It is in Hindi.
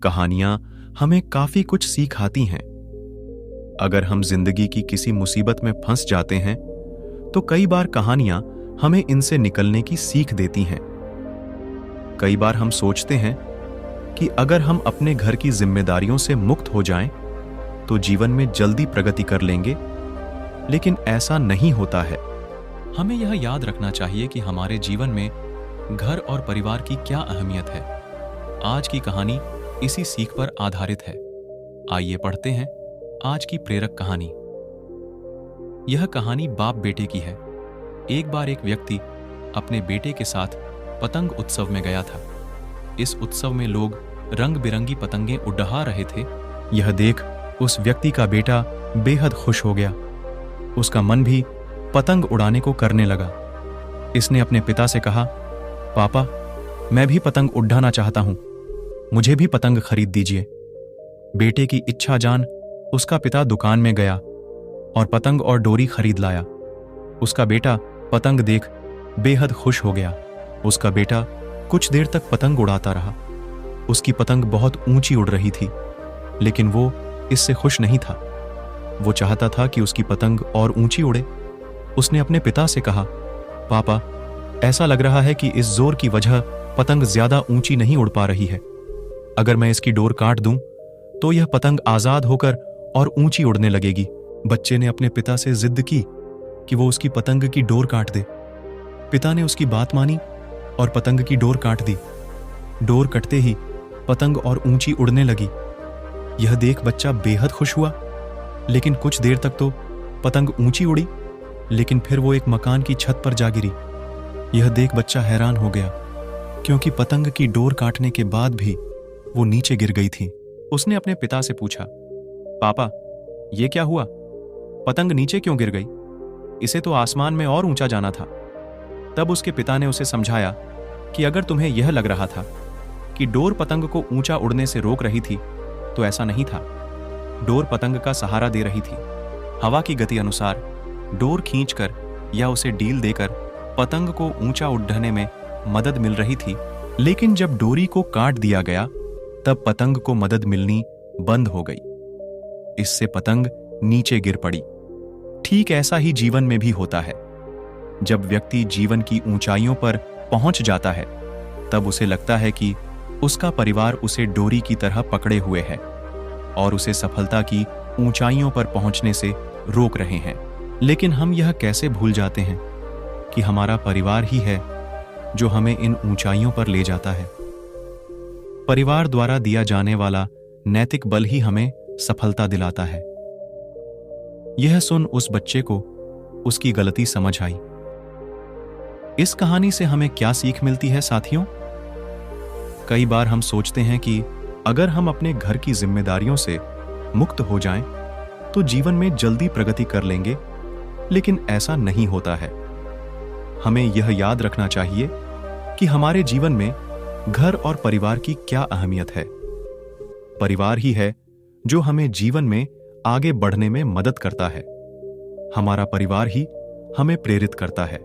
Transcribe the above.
कहानियां हमें काफी कुछ सिखाती हैं। अगर हम जिंदगी की किसी मुसीबत में फंस जाते हैं तो कई बार कहानियां हमें इनसे निकलने की सीख देती हैं। कई बार हम सोचते हैं कि अगर हम अपने घर की जिम्मेदारियों से मुक्त हो जाएं तो जीवन में जल्दी प्रगति कर लेंगे, लेकिन ऐसा नहीं होता है। हमें यह याद रखना चाहिए कि हमारे जीवन में घर और परिवार की क्या अहमियत है। आज की कहानी इसी सीख पर आधारित है। आइए पढ़ते हैं आज की प्रेरक कहानी। यह कहानी बाप बेटे की है। एक बार एक व्यक्ति अपने बेटे के साथ पतंग उत्सव में गया था। इस उत्सव में लोग रंग बिरंगी पतंगें उड़ा रहे थे। यह देख उस व्यक्ति का बेटा बेहद खुश हो गया। उसका मन भी पतंग उड़ाने को करने लगा। इसने अपने पिता से कहा, पापा, मैं भी पतंग उड़ाना चाहता हूं, मुझे भी पतंग खरीद दीजिए। बेटे की इच्छा जान उसका पिता दुकान में गया और पतंग और डोरी खरीद लाया। उसका बेटा पतंग देख बेहद खुश हो गया। उसका बेटा कुछ देर तक पतंग उड़ाता रहा। उसकी पतंग बहुत ऊंची उड़ रही थी, लेकिन वो इससे खुश नहीं था। वो चाहता था कि उसकी पतंग और ऊंची उड़े। उसने अपने पिता से कहा, पापा, ऐसा लग रहा है कि इस जोर की वजह पतंग ज्यादा ऊंची नहीं उड़ पा रही है। अगर मैं इसकी डोर काट दूं तो यह पतंग आजाद होकर और ऊंची उड़ने लगेगी। बच्चे ने अपने पिता से जिद की कि वो उसकी पतंग की डोर काट दे। पिता ने उसकी बात मानी और पतंग की डोर काट दी। डोर कटते ही पतंग और ऊंची उड़ने लगी। यह देख बच्चा बेहद खुश हुआ, लेकिन कुछ देर तक तो पतंग ऊंची उड़ी, लेकिन फिर वो एक मकान की छत पर जा गिरी। यह देख बच्चा हैरान हो गया, क्योंकि पतंग की डोर काटने के बाद भी वो नीचे गिर गई थी। उसने अपने पिता से पूछा, पापा, ये क्या हुआ? पतंग नीचे क्यों गिर गई? इसे तो आसमान में और ऊंचा जाना था। तब उसके पिता ने उसे समझाया कि अगर तुम्हें यह लग रहा था कि डोर पतंग को ऊंचा उड़ने से रोक रही थी, तो ऐसा नहीं था। डोर पतंग का सहारा दे रही थी। हवा की गति अनुसार डोर खींचकर या उसे ढील देकर पतंग को ऊंचा उड़ने में मदद मिल रही थी। लेकिन जब डोरी को काट दिया गया, तब पतंग को मदद मिलनी बंद हो गई। इससे पतंग नीचे गिर पड़ी। ठीक ऐसा ही जीवन में भी होता है। जब व्यक्ति जीवन की ऊंचाइयों पर पहुंच जाता है, तब उसे लगता है कि उसका परिवार उसे डोरी की तरह पकड़े हुए है और उसे सफलता की ऊंचाइयों पर पहुंचने से रोक रहे हैं। लेकिन हम यह कैसे भूल जाते हैं कि हमारा परिवार ही है जो हमें इन ऊंचाइयों पर ले जाता है। परिवार द्वारा दिया जाने वाला नैतिक बल ही हमें सफलता दिलाता है। यह सुन उस बच्चे को उसकी गलती समझ आई। इस कहानी से हमें क्या सीख मिलती है साथियों? कई बार हम सोचते हैं कि अगर हम अपने घर की जिम्मेदारियों से मुक्त हो जाएं, तो जीवन में जल्दी प्रगति कर लेंगे, लेकिन ऐसा नहीं होता है। हमें यह याद रखना चाहिए कि हमारे जीवन में घर और परिवार की क्या अहमियत है। परिवार ही है जो हमें जीवन में आगे बढ़ने में मदद करता है। हमारा परिवार ही हमें प्रेरित करता है।